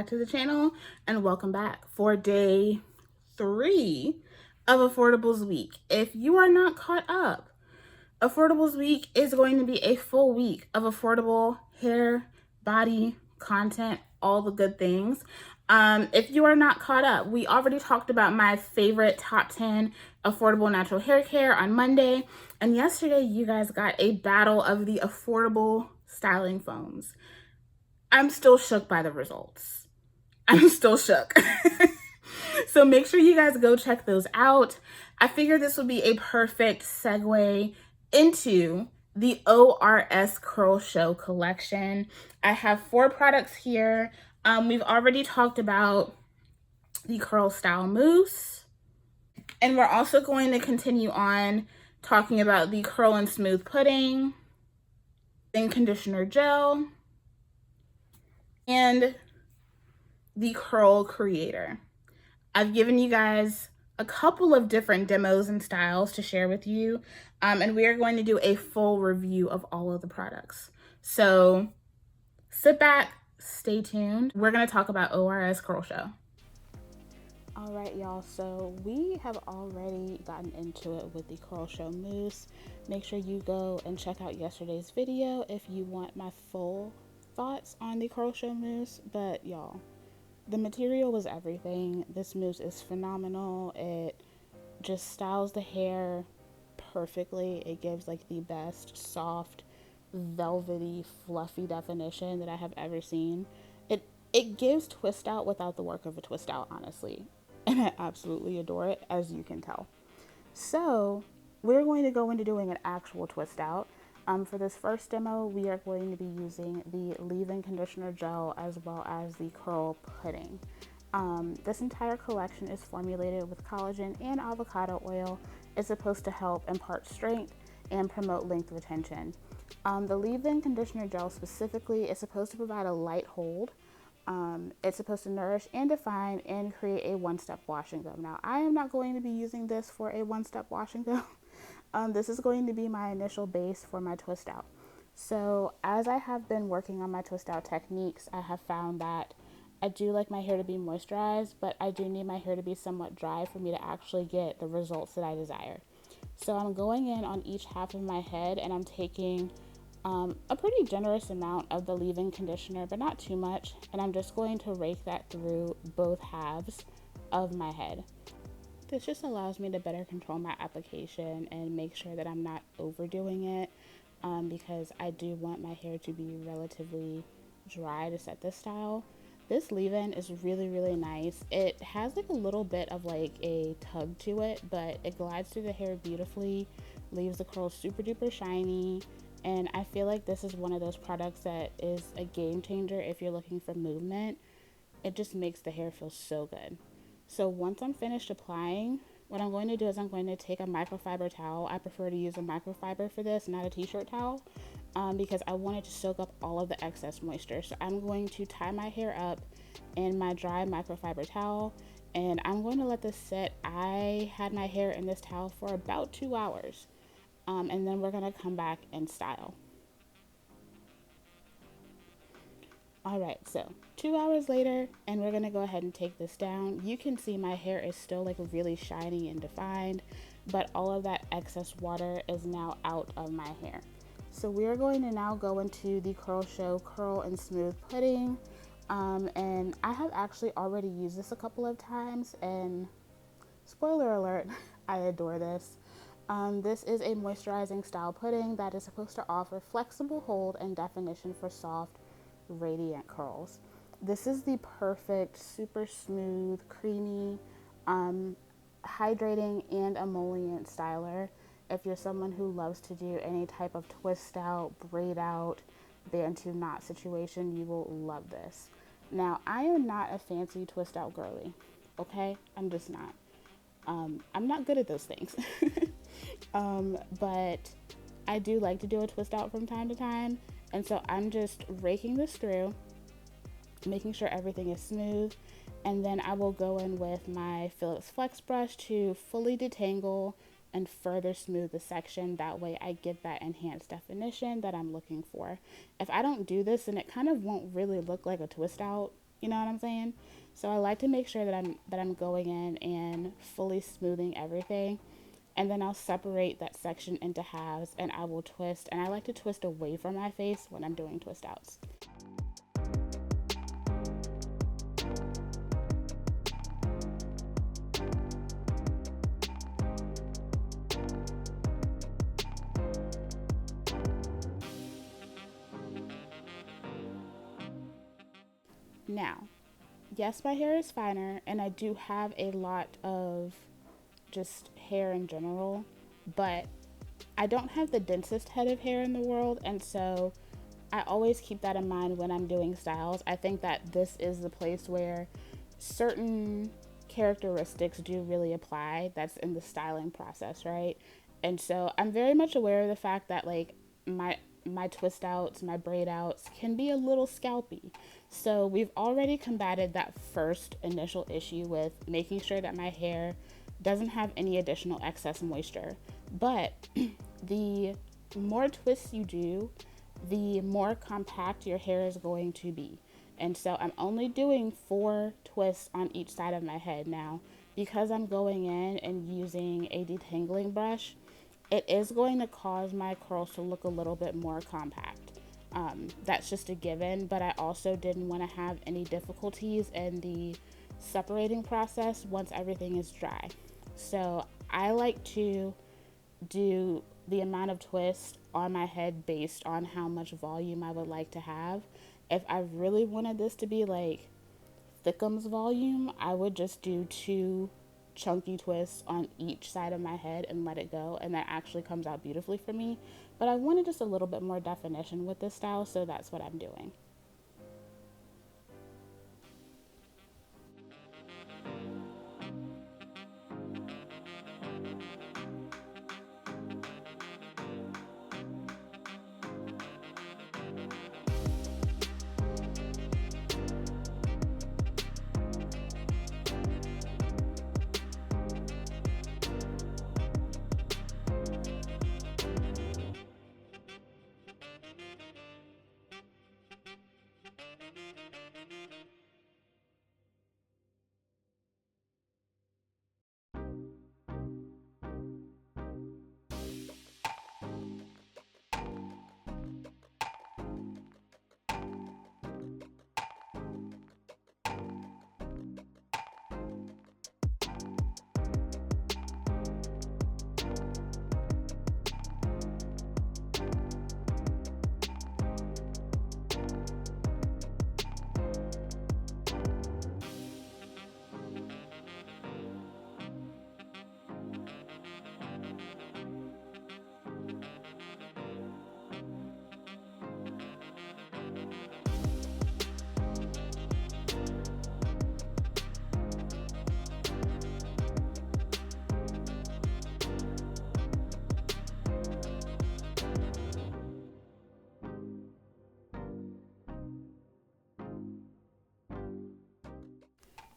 back to the channel and welcome back for day 3 of Affordables Week. If you are not caught up, Affordables Week is going to be a full week of affordable hair, body, content, all the good things. If you are not caught up, we already talked about my favorite top 10 affordable natural hair care on Monday. And yesterday you guys got a battle of the affordable styling foams. I'm still shook by the results. I'm still shook. So make sure you guys go check those out. I figured this would be a perfect segue into the ORS Curlshow collection. I have 4 products here. We've already talked about the Curl Style Mousse. And we're also going to continue on talking about the Curl and Smooth Pudding, then Conditioner Gel, and the Curl Creator. I've given you guys a couple of different demos and styles to share with you, and we are going to do a full review of all of the products. So sit back, stay tuned. We're going to talk about ORS Curlshow. All right, y'all, so we have already gotten into it with the Curlshow Mousse. Make sure you go and check out yesterday's video if you want my full thoughts on the Curlshow Mousse. But y'all, the material was everything. This mousse is phenomenal. It just styles the hair perfectly. It gives like the best soft, velvety, fluffy definition that I have ever seen. It gives twist out without the work of a twist out, honestly. And I absolutely adore it, as you can tell. So we're going to go into doing an actual twist out. For this first demo, we are going to be using the leave-in conditioner gel as well as the curl pudding. This entire collection is formulated with collagen and avocado oil. It's supposed to help impart strength and promote length retention. The leave-in conditioner gel specifically is supposed to provide a light hold. It's supposed to nourish and define and create a one-step wash and go. Now, I am not going to be using this for a one-step wash and go. This is going to be my initial base for my twist out. So as I have been working on my twist out techniques, I have found that I do like my hair to be moisturized, but I do need my hair to be somewhat dry for me to actually get the results that I desire. So I'm going in on each half of my head and I'm taking a pretty generous amount of the leave-in conditioner, but not too much. And I'm just going to rake that through both halves of my head. This just allows me to better control my application and make sure that I'm not overdoing it, because I do want my hair to be relatively dry to set this style. This leave-in is really, really nice. It has like a little bit of like a tug to it, but it glides through the hair beautifully, leaves the curls super duper shiny. And I feel like this is one of those products that is a game changer if you're looking for movement. It just makes the hair feel so good. So once I'm finished applying, what I'm going to do is I'm going to take a microfiber towel. I prefer to use a microfiber for this, not a t-shirt towel, because I want it to soak up all of the excess moisture. So I'm going to tie my hair up in my dry microfiber towel, and I'm going to let this sit. I had my hair in this towel for about 2 hours, and then we're going to come back and style. All right, so 2 hours later, and we're gonna go ahead and take this down. You can see my hair is still like really shiny and defined, but all of that excess water is now out of my hair. So we're going to now go into the Curlshow Curl and Smooth Pudding. And I have actually already used this a couple of times, and spoiler alert, I adore this. This is a moisturizing style pudding that is supposed to offer flexible hold and definition for soft, radiant curls. This is the perfect, super smooth, creamy, hydrating and emollient styler. If you're someone who loves to do any type of twist out, braid out, bantu knot situation, you will love this. Now, I am not a fancy twist out girly, okay? I'm just not. I'm not good at those things. But I do like to do a twist out from time to time. And so I'm just raking this through, making sure everything is smooth. And then I will go in with my Philips Flex brush to fully detangle and further smooth the section. That way I get that enhanced definition that I'm looking for. If I don't do this, then it kind of won't really look like a twist out, You know what I'm saying? So I like to make sure that I'm going in and fully smoothing everything. And then I'll separate that section into halves and I will twist. And I like to twist away from my face when I'm doing twist outs. Now, yes, my hair is finer and I do have a lot of just hair in general, but I don't have the densest head of hair in the world, and so I always keep that in mind when I'm doing styles. I think that this is the place where certain characteristics do really apply. That's in the styling process, right? And so I'm very much aware of the fact that like my twist outs, my braid outs can be a little scalpy. So we've already combated that first initial issue with making sure that my hair doesn't have any additional excess moisture. But the more twists you do, the more compact your hair is going to be. And so I'm only doing 4 twists on each side of my head now. Because I'm going in and using a detangling brush, it is going to cause my curls to look a little bit more compact. That's just a given, but I also didn't want to have any difficulties in the separating process once everything is dry. So I like to do the amount of twist on my head based on how much volume I would like to have. If I really wanted this to be like thickums volume, I would just do 2 chunky twists on each side of my head and let it go, and that actually comes out beautifully for me. But I wanted just a little bit more definition with this style, so that's what I'm doing.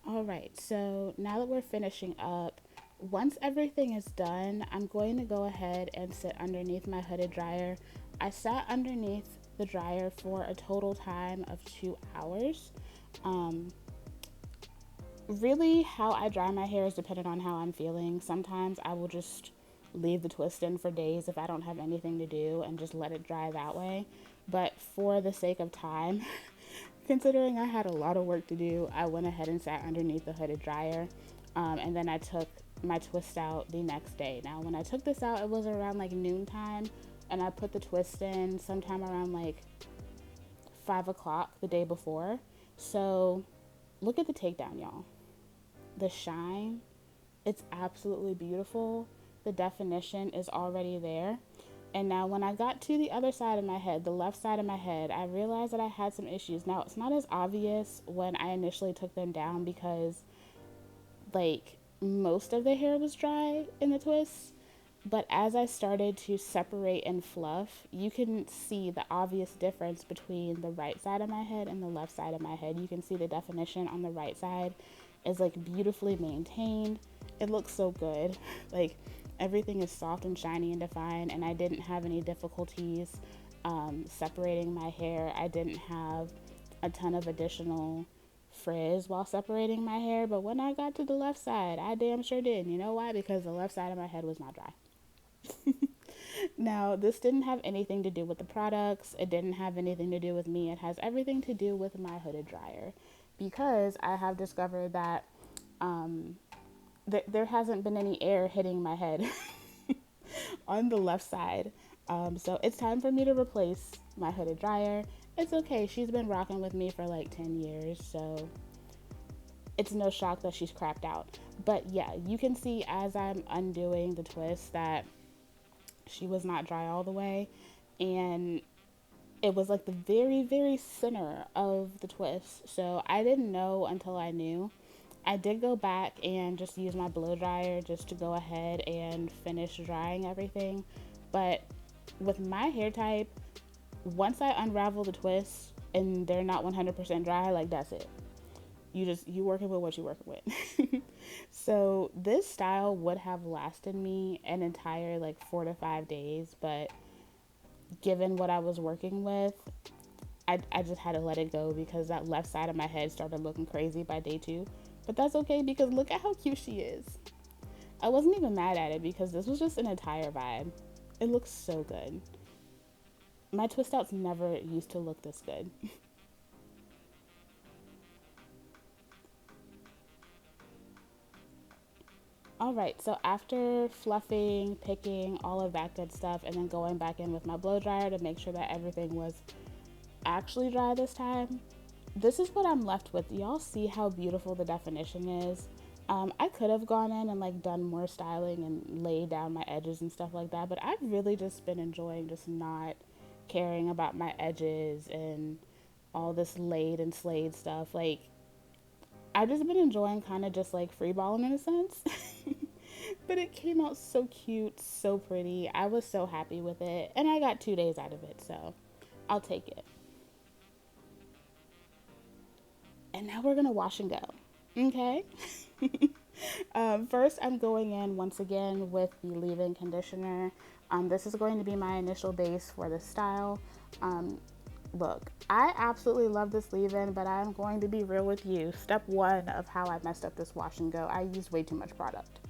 All right, so now that we're finishing up, once everything is done, I'm going to go ahead and sit underneath my hooded dryer. I sat underneath the dryer for a total time of 2 hours. Um, Really, how I dry my hair is dependent on how I'm feeling. Sometimes I will just leave the twist in for days if I don't have anything to do and just let it dry that way. But for the sake of time, considering I had a lot of work to do, I went ahead and sat underneath the hooded dryer. And then I took my twist out the next day. Now, when I took this out, it was around like noontime, and I put the twist in sometime around like 5 o'clock the day before. So look at the takedown, y'all. The shine, it's absolutely beautiful. The definition is already there. And now when I got to the other side of my head, the left side of my head, I realized that I had some issues. Now, it's not as obvious when I initially took them down because like most of the hair was dry in the twists. But as I started to separate and fluff, you can see the obvious difference between the right side of my head and the left side of my head. You can see the definition on the right side is like beautifully maintained. It looks so good. Like everything is soft and shiny and defined, and I didn't have any difficulties separating my hair. I didn't have a ton of additional frizz while separating my hair, but when I got to the left side, I damn sure did. You know why? Because the left side of my head was not dry. Now, this didn't have anything to do with the products. It didn't have anything to do with me. It has everything to do with my hooded dryer, because I have discovered that there hasn't been any air hitting my head on the left side. So it's time for me to replace my hooded dryer. It's okay. She's been rocking with me for like 10 years, so it's no shock that she's crapped out. But yeah, you can see as I'm undoing the twist that she was not dry all the way, and it was like the very, very center of the twist. So I didn't know until I knew. I did go back and just use my blow dryer just to go ahead and finish drying everything. But with my hair type, once I unravel the twists and they're not 100% dry, like that's it. You working with what you're working with. So this style would have lasted me an entire like 4 to 5 days, but given what I was working with, I just had to let it go because that left side of my head started looking crazy by day 2. But that's okay because look at how cute she is. I wasn't even mad at it because this was just an entire vibe. It looks so good. My twist outs never used to look this good. Alright, so after fluffing, picking, all of that good stuff, and then going back in with my blow dryer to make sure that everything was actually dry this time, this is what I'm left with. Y'all see how beautiful the definition is? I could have gone in and like done more styling and laid down my edges and stuff like that, but I've really just been enjoying just not caring about my edges and all this laid and slayed stuff. Like, I've just been enjoying kind of just like freeballing in a sense. But it came out so cute, so pretty. I was so happy with it, and I got 2 days out of it, so I'll take it. And now we're gonna wash and go. Okay. First, I'm going in once again with the leave-in conditioner. This is going to be my initial base for this style. Look, I absolutely love this leave-in, but I'm going to be real with you. Step 1 of how I messed up this wash and go, I used way too much product.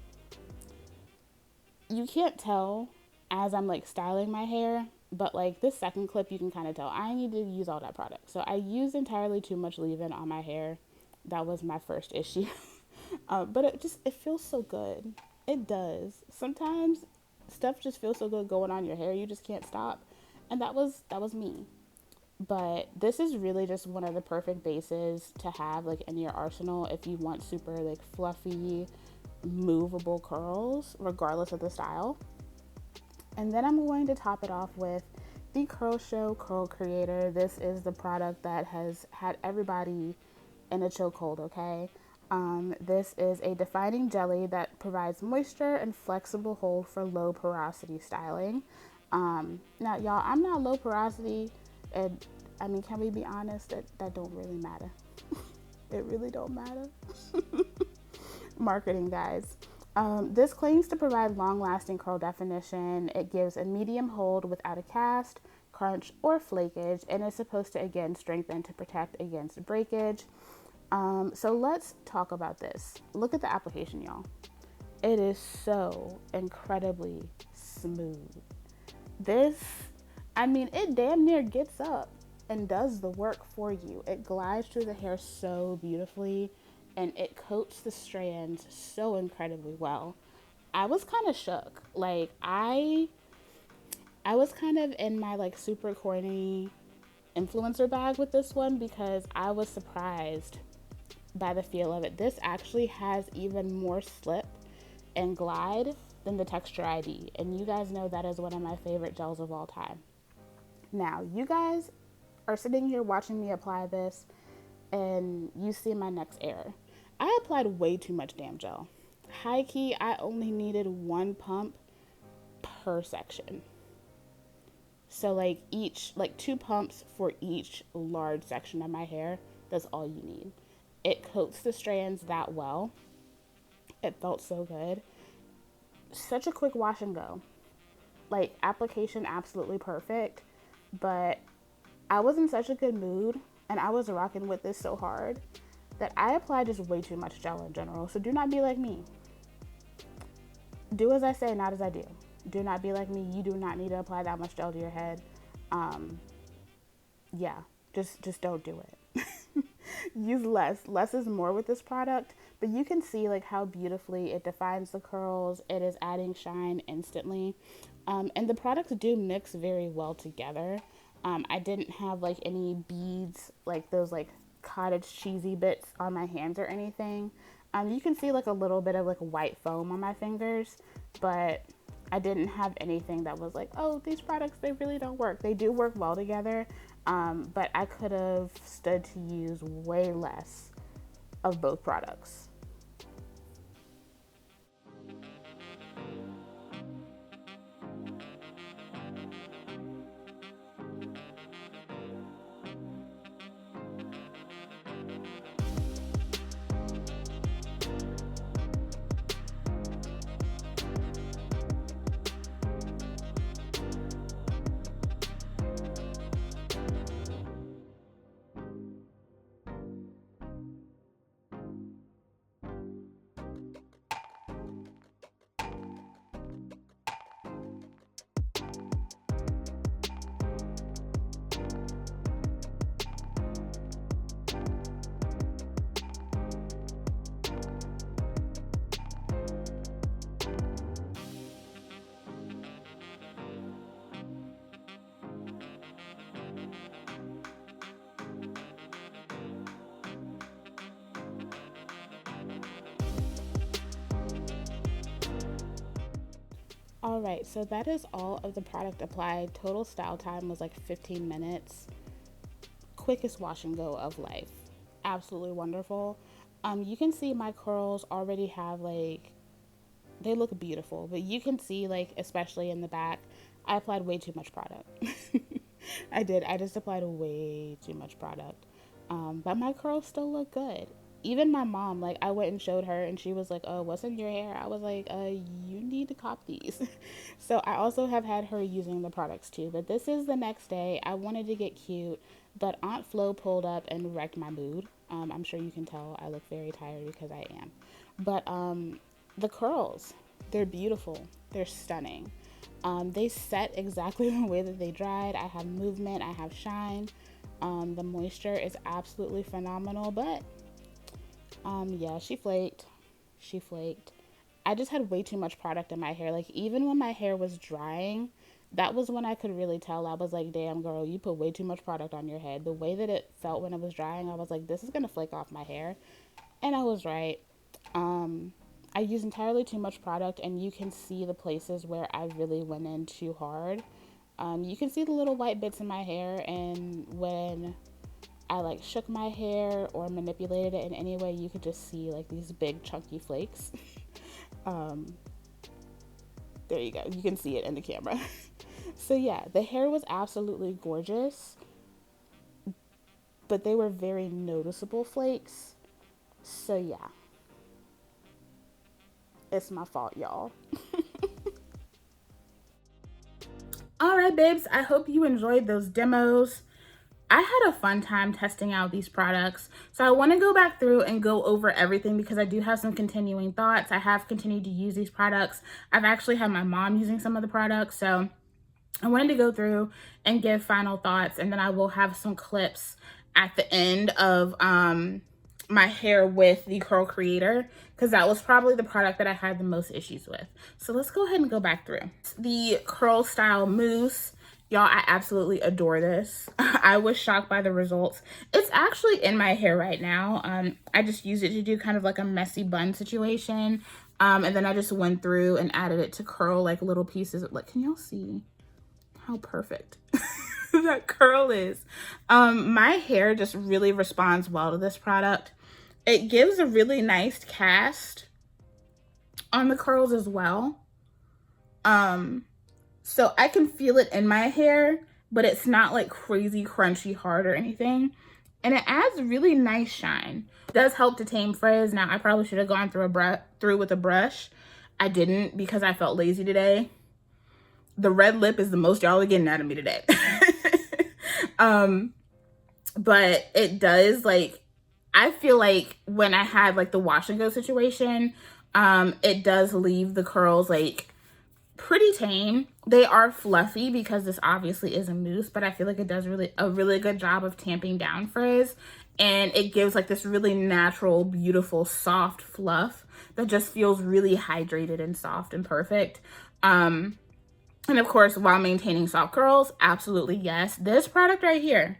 You can't tell as I'm like styling my hair, but like this second clip, you can kind of tell I need to use all that product. So I used entirely too much leave-in on my hair. That was my first issue. But it feels so good. It does. Sometimes stuff just feels so good going on your hair, you just can't stop. And that was me. But this is really just one of the perfect bases to have like in your arsenal if you want super like fluffy, movable curls, regardless of the style. And then I'm going to top it off with the Curlshow Curl Creator. This is the product that has had everybody in a chokehold, okay? This is a defining jelly that provides moisture and flexible hold for low porosity styling. Now, y'all, I'm not low porosity, and I mean, can we be honest? That don't really matter. It really don't matter. Marketing, guys. This claims to provide long-lasting curl definition. It gives a medium hold without a cast, crunch, or flakage, and is supposed to, again, strengthen to protect against breakage. So let's talk about this. Look at the application, y'all. It is so incredibly smooth. It damn near gets up and does the work for you. It glides through the hair so beautifully, and it coats the strands so incredibly well. I was kind of shook. Like, I was kind of in my like super corny influencer bag with this one because I was surprised by the feel of it. This actually has even more slip and glide than the Texture ID, and you guys know that is one of my favorite gels of all time. Now, you guys are sitting here watching me apply this, and you see my next error. I applied way too much damn gel. High key, I only needed 1 pump per section. So like 2 pumps for each large section of my hair. That's all you need. It coats the strands that well. It felt so good. Such a quick wash and go. Like, application absolutely perfect, but I was in such a good mood and I was rocking with this so hard that I apply just way too much gel in general. So do not be like me. Do as I say, not as I do. Do not be like me. You do not need to apply that much gel to your head. Yeah, just don't do it. Use less. Less is more with this product, but you can see like how beautifully it defines the curls. It is adding shine instantly. And the products do mix very well together. I didn't have like any beads, like those like cottage cheesy bits on my hands or anything. You can see like a little bit of like white foam on my fingers, but I didn't have anything that was like, oh, these products, they really don't work. They do work well together, but I could have stood to use way less of both products. All right, so that is all of the product applied. Total style time was like 15 minutes. Quickest wash and go of life. Absolutely wonderful. You can see my curls already have like, they look beautiful, but you can see like, especially in the back, I applied way too much product. I did. I just applied way too much product. But my curls still look good. Even my mom, like I went and showed her and she was like, oh, what's in your hair? I was like, you need to cop these. So I also have had her using the products too, but this is the next day. I wanted to get cute, but Aunt Flo pulled up and wrecked my mood. I'm sure you can tell I look very tired because I am. But the curls, they're beautiful. They're stunning. They set exactly the way that they dried. I have movement, I have shine. The moisture is absolutely phenomenal, but yeah, she flaked. She flaked. I just had way too much product in my hair. Like, even when my hair was drying, that was when I could really tell. I was like, damn, girl, you put way too much product on your head. The way that it felt when it was drying, I was like, this is going to flake off my hair. And I was right. I used entirely too much product, and you can see the places where I really went in too hard. You can see the little white bits in my hair, and when I like shook my hair or manipulated it in any way, you could just see like these big chunky flakes. There you go. You can see it in the camera. So yeah, the hair was absolutely gorgeous, but they were very noticeable flakes. So yeah, it's my fault, y'all. All right, babes, I hope you enjoyed those demos. I had a fun time testing out these products. So I want to go back through and go over everything because I do have some continuing thoughts. I have continued to use these products. I've actually had my mom using some of the products. So I wanted to go through and give final thoughts, and then I will have some clips at the end of my hair with the Curl Creator, because that was probably the product that I had the most issues with. So let's go ahead and go back through. The Curl Style Mousse. Y'all, I absolutely adore this. I was shocked by the results. It's actually in my hair right now. I just used it to do kind of like a messy bun situation. And then I just went through and added it to curl like little pieces. Like, can y'all see how perfect that curl is? My hair just really responds well to this product. It gives a really nice cast on the curls as well. So I can feel it in my hair, but it's not like crazy crunchy hard or anything. And it adds really nice shine. It does help to tame frizz. Now, I probably should have gone through with a brush. I didn't because I felt lazy today. The red lip is the most y'all are getting out of me today. But it does like I feel like when I had like the wash and go situation, it does leave the curls like pretty tame. They are fluffy because this obviously is a mousse, but I feel like it does a really good job of tamping down frizz, and it gives like this really natural, beautiful, soft fluff that just feels really hydrated and soft and perfect. And of course, while maintaining soft curls, absolutely yes. This product right here,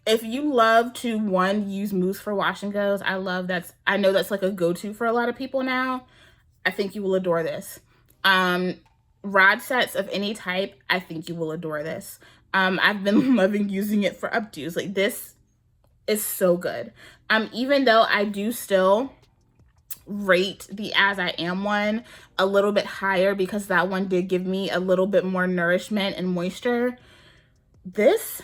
if you love to use mousse for wash and goes, I know that's like a go-to for a lot of people now. I think you will adore this. Rod sets of any type, I think you will adore this. I've been loving using it for updos. Like, this is so good. Even though I do still rate the As I Am one a little bit higher because that one did give me a little bit more nourishment and moisture, this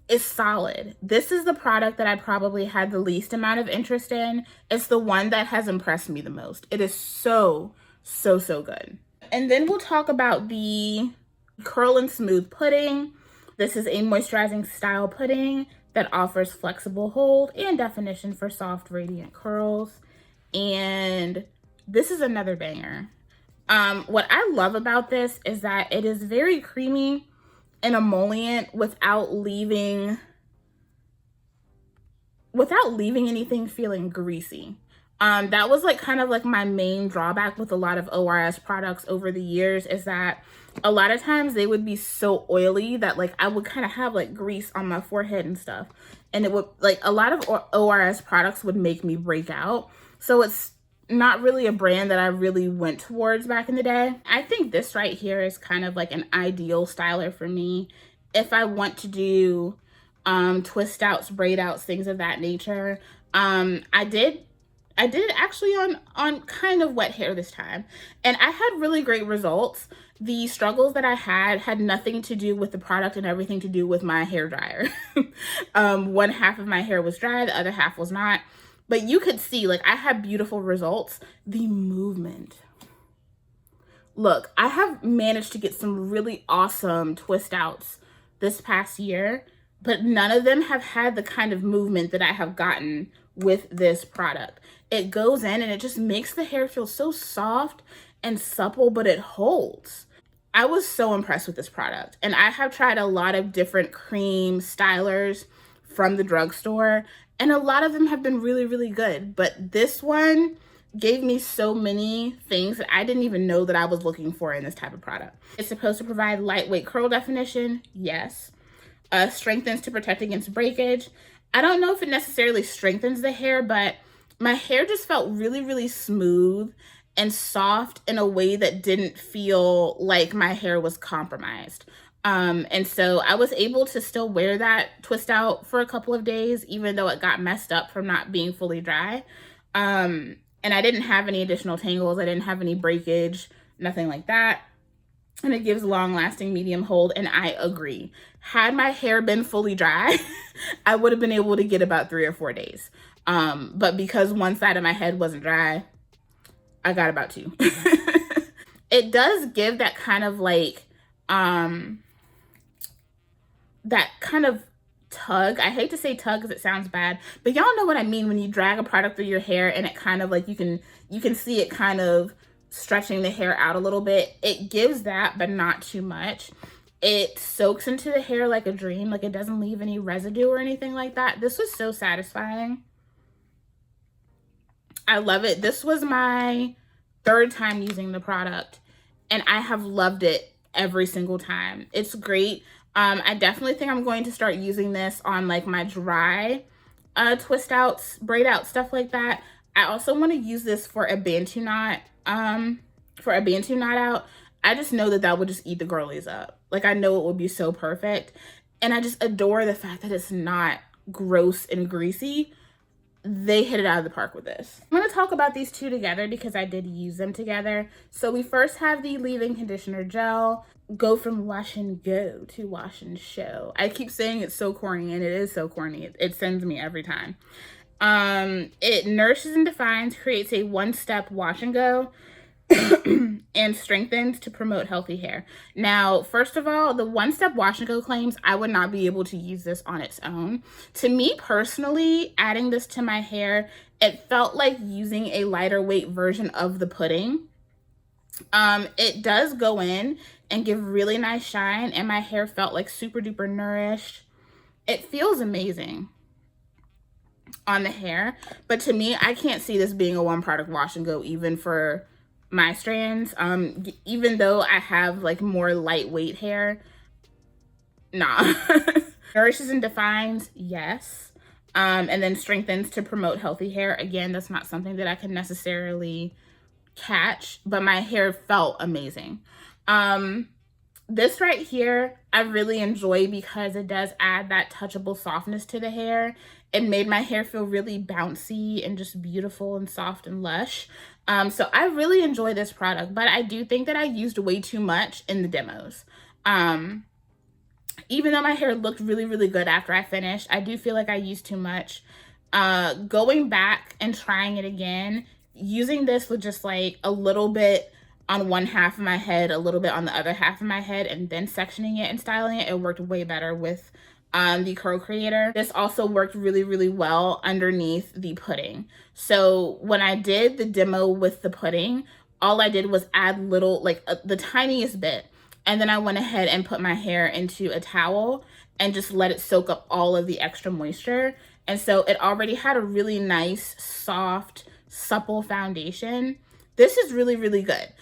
is solid. This is the product that I probably had the least amount of interest in. It's the one that has impressed me the most. It is so, so, so good. And then we'll talk about the Curl and Smooth Pudding. This is a moisturizing style pudding that offers flexible hold and definition for soft, radiant curls. And this is another banger. What I love about this is that it is very creamy and emollient without leaving anything feeling greasy. That was like kind of like my main drawback with a lot of ORS products over the years, is that a lot of times they would be so oily that like I would kind of have like grease on my forehead and stuff. And it would, like, a lot of ORS products would make me break out. So it's not really a brand that I really went towards back in the day. I think this right here is kind of like an ideal styler for me if I want to do twist outs, braid outs, things of that nature. I did it actually on kind of wet hair this time, and I had really great results. The struggles that I had nothing to do with the product and everything to do with my hair dryer. One half of my hair was dry, the other half was not. But you could see, like, I had beautiful results. The movement. Look, I have managed to get some really awesome twist outs this past year, but none of them have had the kind of movement that I have gotten with this product. It goes in and it just makes the hair feel so soft and supple, but it holds. I was so impressed with this product, and I have tried a lot of different cream stylers from the drugstore, and a lot of them have been really, really good. But this one gave me so many things that I didn't even know that I was looking for in this type of product. It's supposed to provide lightweight curl definition, yes. Strengthens to protect against breakage. I don't know if it necessarily strengthens the hair, but my hair just felt really, really smooth and soft in a way that didn't feel like my hair was compromised. And so I was able to still wear that twist out for a couple of days, even though it got messed up from not being fully dry. And I didn't have any additional tangles. I didn't have any breakage, nothing like that. And it gives long-lasting medium hold, and I agree. Had my hair been fully dry, I would have been able to get about 3 or 4 days. But because one side of my head wasn't dry, I got about 2. It does give that kind of like, that kind of tug. I hate to say tug because it sounds bad, but y'all know what I mean when you drag a product through your hair and it kind of like, you can see it kind of stretching the hair out a little bit. It gives that, but not too much. It soaks into the hair like a dream. Like, it doesn't leave any residue or anything like that. This was so satisfying. I love it. This was my 3rd time using the product, and I have loved it every single time. It's great. I definitely think I'm going to start using this on like my dry twist outs, braid out, stuff like that. I also want to use this for a Bantu knot, out. I just know that that would just eat the girlies up. Like, I know it would be so perfect. And I just adore the fact that it's not gross and greasy. They hit it out of the park with this. I'm going to talk about these two together because I did use them together. So we first have the leave-in conditioner gel. Go from wash and go to wash and show. I keep saying it's so corny, and it is so corny. It sends me every time. It nourishes and defines, creates a one-step wash and go. and strengthens to promote healthy hair. Now, first of all, the one-step wash and go claims I would not be able to use this on its own. To me personally, adding this to my hair, it felt like using a lighter weight version of the pudding. It does go in and give really nice shine, and my hair felt like super duper nourished. It feels amazing on the hair, but to me, I can't see this being a one product wash and go even for my strands. Even though I have like more lightweight hair, nah. Nourishes and defines, yes. And then strengthens to promote healthy hair. Again, that's not something that I can necessarily catch, but my hair felt amazing. This right here, I really enjoy because it does add that touchable softness to the hair. It made my hair feel really bouncy and just beautiful and soft and lush. So I really enjoy this product, but I do think that I used way too much in the demos. Even though my hair looked really, really good after I finished, I do feel like I used too much. Going back and trying it again, using this with just like a little bit on one half of my head, a little bit on the other half of my head, and then sectioning it and styling it, it worked way better with the Curl Creator. This also worked really, really well underneath the pudding. So when I did the demo with the pudding, all I did was add little, like the tiniest bit. And then I went ahead and put my hair into a towel and just let it soak up all of the extra moisture. And so it already had a really nice, soft, supple foundation. This is really, really good.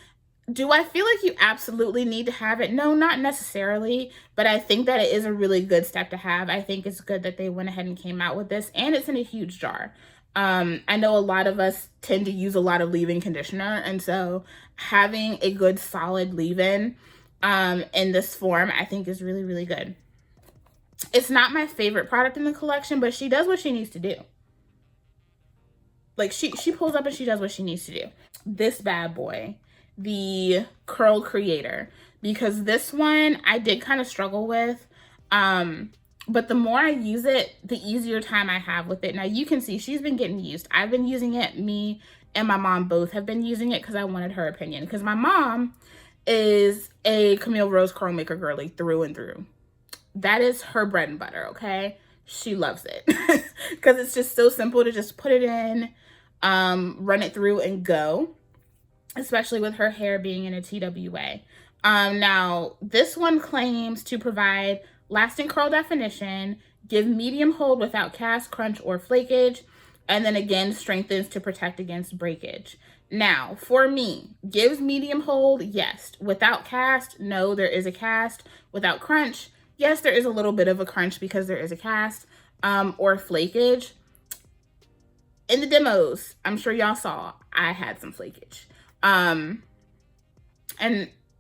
Do I feel like you absolutely need to have it? No, not necessarily, but I think that it is a really good step to have. I think it's good that they went ahead and came out with this, and it's in a huge jar. I know a lot of us tend to use a lot of leave-in conditioner, and so having a good solid leave-in in this form, I think is really, really good. It's not my favorite product in the collection, but she does what she needs to do. Like she pulls up and she does what she needs to do. This bad boy, the Curl Creator, because this one I did kind of struggle with, but the more I use it, the easier time I have with it. Now you can see she's been getting used. I've been using it. Me and my mom both have been using it because I wanted her opinion, because my mom is a Camille Rose curl maker girly through and through. That is her bread and butter, okay? She loves it because it's just so simple to just put it in, run it through and go, especially with her hair being in a TWA. Now, this one claims to provide lasting curl definition, give medium hold without cast, crunch, or flakage, and then again, strengthens to protect against breakage. Now, for me, gives medium hold, yes. Without cast, no, there is a cast. Without crunch, yes, there is a little bit of a crunch because there is a cast, or flakage. In the demos, I'm sure y'all saw, I had some flakage. And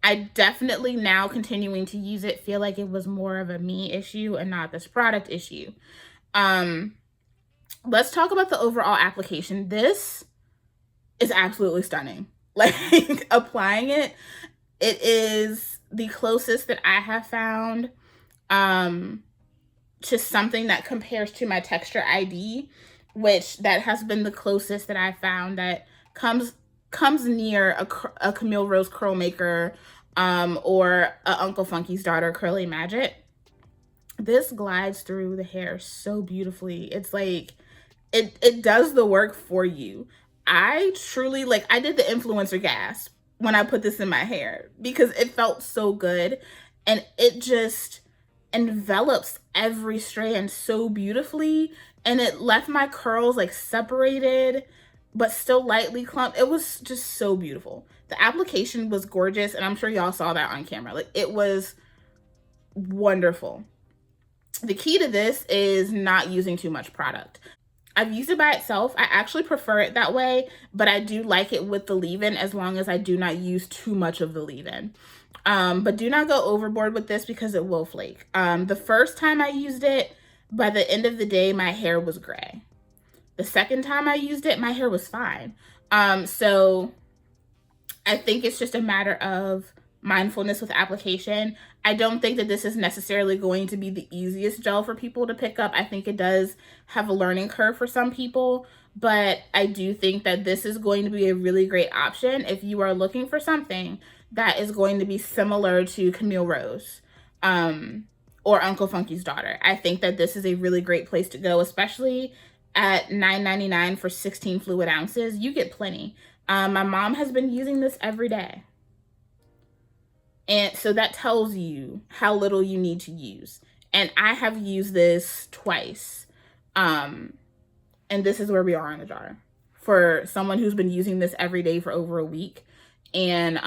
I definitely, now continuing to use it, feel like it was more of a me issue and not this product issue. Let's talk about the overall application. This is absolutely stunning. Like, applying it, it is the closest that I have found to something that compares to my Texture ID, which that has been the closest that I found that comes near a Camille Rose curl maker or a Uncle Funky's Daughter Curly Magic. This glides through the hair so beautifully. It's like it does the work for you. I truly, like, I did the influencer gasp when I put this in my hair because it felt so good, and it just envelops every strand so beautifully, and it left my curls like separated but still lightly clumped. It was just so beautiful. The application was gorgeous, and I'm sure y'all saw that on camera. Like, it was wonderful. The key to this is not using too much product. I've used it by itself. I actually prefer it that way, but I do like it with the leave-in as long as I do not use too much of the leave-in. But do not go overboard with this because it will flake. The first time I used it, by the end of the day, my hair was gray. The second time I used it, my hair was fine. So I think it's just a matter of mindfulness with application. I don't think that this is necessarily going to be the easiest gel for people to pick up. I think it does have a learning curve for some people, but I do think that this is going to be a really great option if you are looking for something that is going to be similar to Camille Rose or Uncle Funky's Daughter. I think that this is a really great place to go, especially at $9.99 for 16 fluid ounces. You get plenty. My mom has been using this every day. And so that tells you how little you need to use. And I have used this twice. And this is where we are in the jar for someone who's been using this every day for over a week. And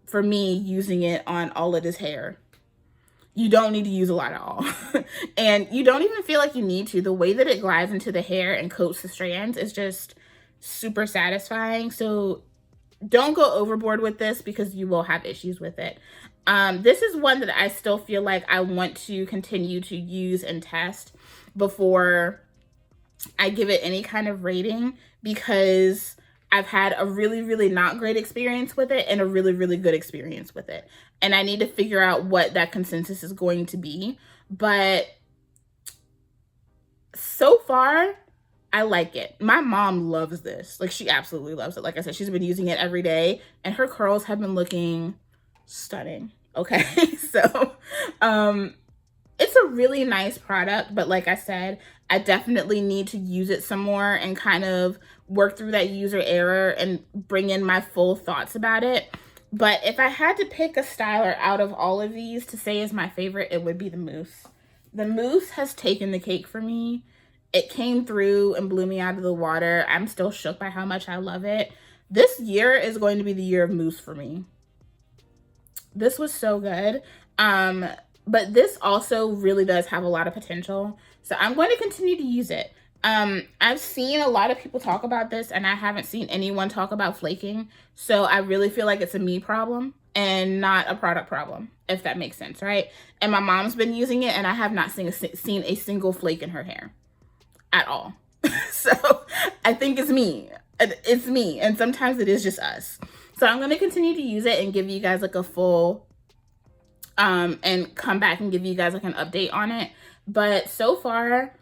for me, using it on all of this hair, you don't need to use a lot at all. And you don't even feel like you need to. The way that it glides into the hair and coats the strands is just super satisfying. So don't go overboard with this because you will have issues with it. This is one that I still feel like I want to continue to use and test before I give it any kind of rating, because I've had a really, really not great experience with it and a really, really good experience with it. And I need to figure out what that consensus is going to be. But so far, I like it. My mom loves this. Like, she absolutely loves it. Like I said, she's been using it every day and her curls have been looking stunning. Okay. So, it's a really nice product, but like I said, I definitely need to use it some more and kind of work through that user error and bring in my full thoughts about it. But if I had to pick a styler out of all of these to say is my favorite, it would be the Mousse. The Mousse has taken the cake for me. It came through and blew me out of the water. I'm still shook by how much I love it. This year is going to be the year of Mousse for me. This was so good. But this also really does have a lot of potential. So I'm going to continue to use it. I've seen a lot of people talk about this and I haven't seen anyone talk about flaking. So I really feel like it's a me problem and not a product problem, if that makes sense, right? And my mom's been using it and I have not seen a single flake in her hair at all. So I think it's me. It's me. And sometimes it is just us. So I'm going to continue to use it and give you guys like a full and come back and give you guys like an update on it. But so far,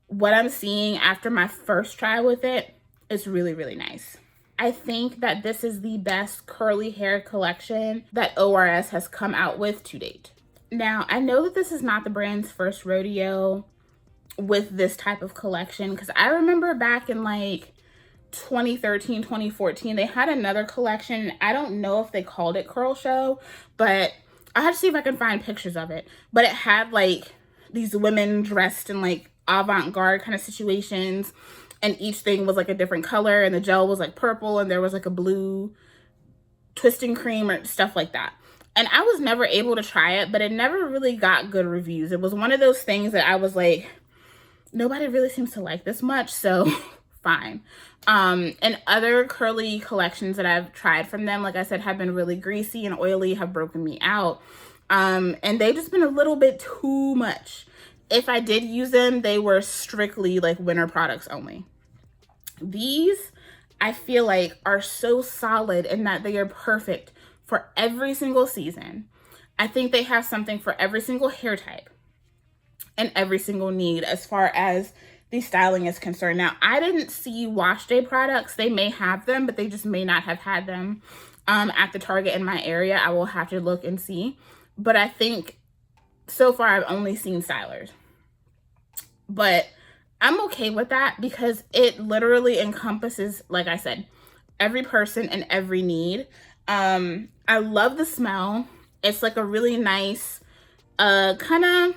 what I'm seeing after my first try with it is really, really nice. I think that this is the best curly hair collection that ORS has come out with to date. Now, I know that this is not the brand's first rodeo with this type of collection, because I remember back in like 2013, 2014, they had another collection. I don't know if they called it Curlshow, but I have to see if I can find pictures of it. But it had like these women dressed in like avant-garde kind of situations, and each thing was like a different color, and the gel was like purple and there was like a blue twisting cream or stuff like that. And I was never able to try it, but it never really got good reviews. It was one of those things that I was like, nobody really seems to like this much, so fine. And other curly collections that I've tried from them, like I said, have been really greasy and oily, have broken me out. And they've just been a little bit too much. If I did use them, they were strictly like winter products only. These, I feel like, are so solid in that they are perfect for every single season. I think they have something for every single hair type and every single need as far as the styling is concerned. Now, I didn't see wash day products. They may have them, but they just may not have had them at the Target in my area. I will have to look and see. But I think so far I've only seen stylers. But I'm okay with that because it literally encompasses, like I said, every person and every need. I love the smell. It's like a really nice, kind of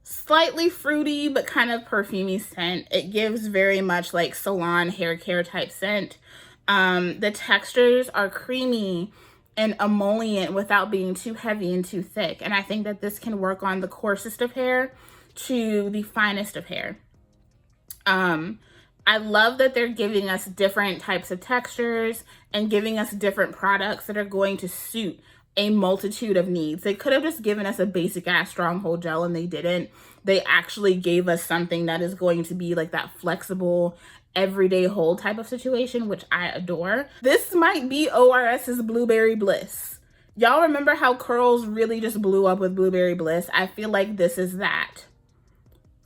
slightly fruity, but kind of perfumey scent. It gives very much like salon hair care type scent. The textures are creamy and emollient without being too heavy and too thick. And I think that this can work on the coarsest of hair to the finest of hair. I love that they're giving us different types of textures and giving us different products that are going to suit a multitude of needs. They could have just given us a basic ass stronghold gel and they didn't. They actually gave us something that is going to be like that flexible, everyday hold type of situation, which I adore. This might be ORS's Blueberry Bliss. Y'all remember how curls really just blew up with Blueberry Bliss? I feel like this is that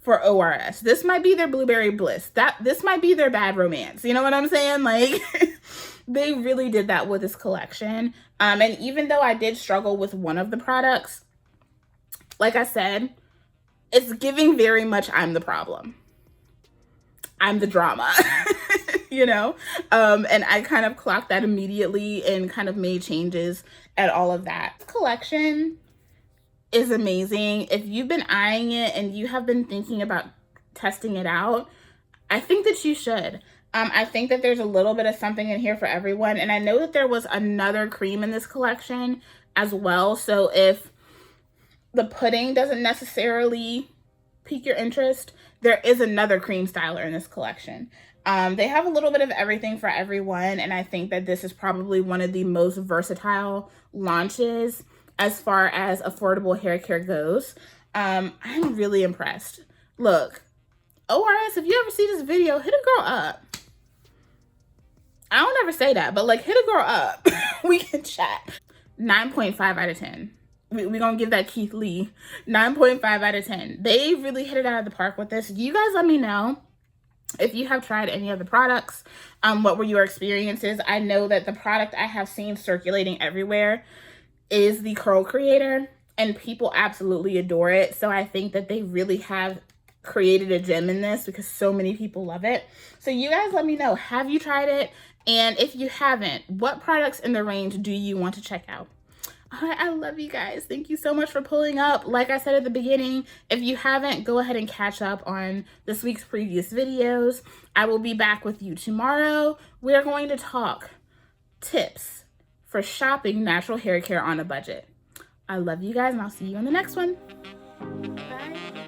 for ORS. This might be their Blueberry Bliss. This might be their Bad Romance. You know what I'm saying? Like, they really did that with this collection. And even though I did struggle with one of the products, like I said, it's giving very much I'm the problem. I'm the drama, you know? And I kind of clocked that immediately and kind of made changes and all of that. This collection is amazing. If you've been eyeing it and you have been thinking about testing it out, I think that you should. I think that there's a little bit of something in here for everyone. And I know that there was another cream in this collection as well. So if the pudding doesn't necessarily pique your interest, there is another cream styler in this collection. They have a little bit of everything for everyone. And I think that this is probably one of the most versatile launches as far as affordable hair care goes. I'm really impressed. Look, ORS, if you ever see this video, hit a girl up. I don't ever say that, but like, hit a girl up. We can chat. 9.5 out of 10. We're gonna give that Keith Lee 9.5 out of 10. They really hit it out of the park with this. You guys let me know if you have tried any of the products. What were your experiences? I know that the product I have seen circulating everywhere is the Curl Creator, and people absolutely adore it. So I think that they really have created a gem in this because so many people love it. So you guys let me know, have you tried it? And if you haven't, what products in the range do you want to check out? All right, I love you guys. Thank you so much for pulling up. Like I said at the beginning, if you haven't, go ahead and catch up on this week's previous videos. I will be back with you tomorrow. We're going to talk tips for shopping natural hair care on a budget. I love you guys, and I'll see you on the next one. Bye.